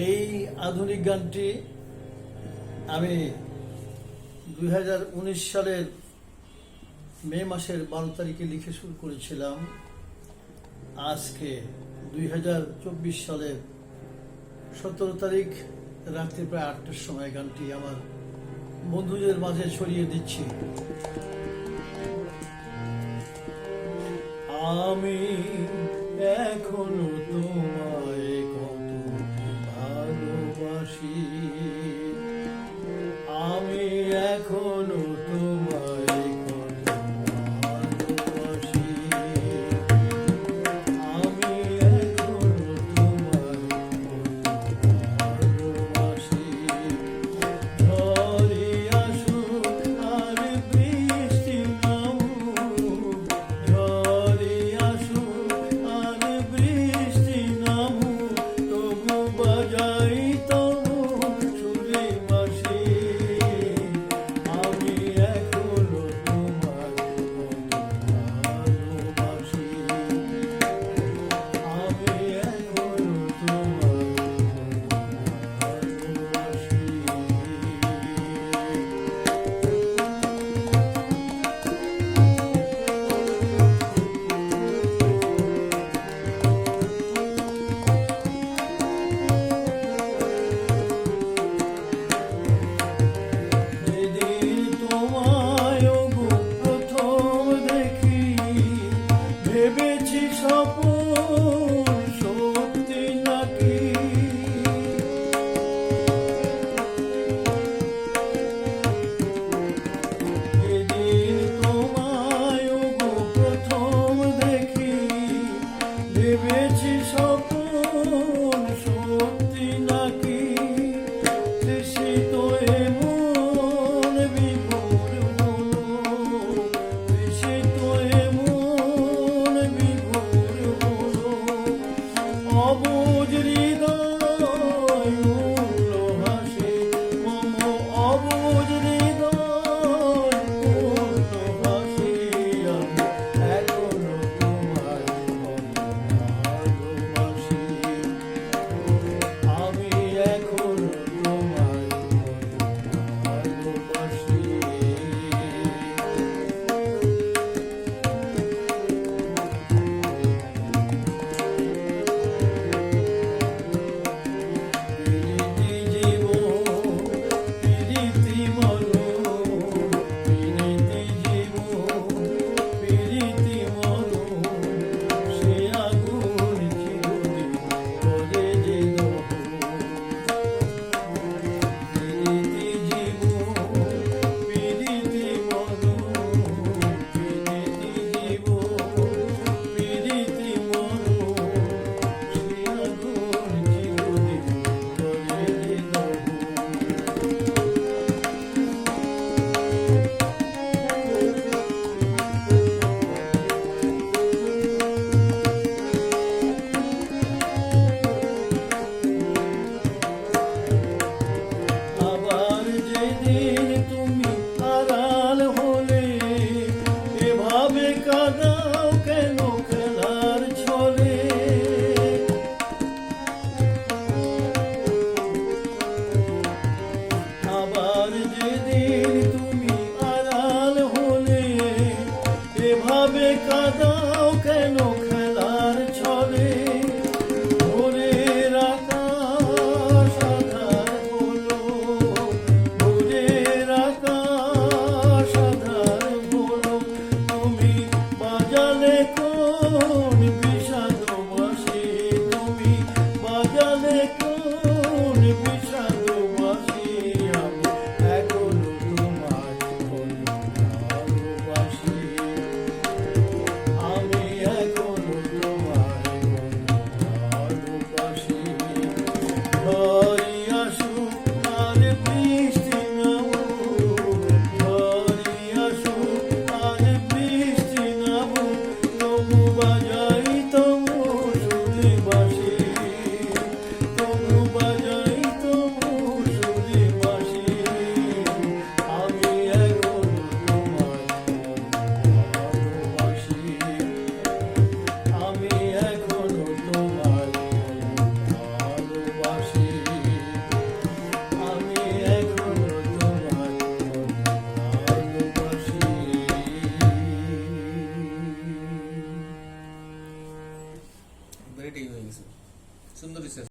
এই আধুনিক গানটি আমি 2019 সালের মে মাসের 12 তারিখে লিখে শুরু করেছিলাম। আজকে 2024 সালের 17 তারিখ রাত্রি প্রায় 8টার সময় গানটি আমার বন্ধুদের মাঝে ছড়িয়ে দিচ্ছি। আমি এখনো তোমায় কত ভালোবাসি, আমি এখনো তোমায় কত ভালোবাসি, আমি এখনো তোমায় কত ভালোবাসি। ঝড়ে আসুক আর বৃষ্টি নামুক, ঝড়ে আসুক আর বৃষ্টি নামুক, তবু বাজাই তবু সুরে বাঁশি। আমি এখনো তোমায় কত ভালোবাসি, আমি এখনো তোমায় কত ভালোবাসি। যেদিন তোমায় ওগো প্রথম দেখি, ভেবেছি স্বপ্ন সত্যি নাকি। যেদিন তোমায় ওগো প্রথম দেখি, ভেবেছি স্বপ্ন সত্যি নাকি। তৃষিত এমন বিভোর হলো, তৃষিত এমন বিভোর হলো, অবুঝ হৃদয় উড়ল হাসি, মম অবুঝ হৃদয় উড়ল হাসি। আমি এখনো তোমায় কত ভালোবাসি, আমি এখনো তোমায় কত ভালোবাসি। এটাই হয়ে গেছে, সুন্দর হয়েছে।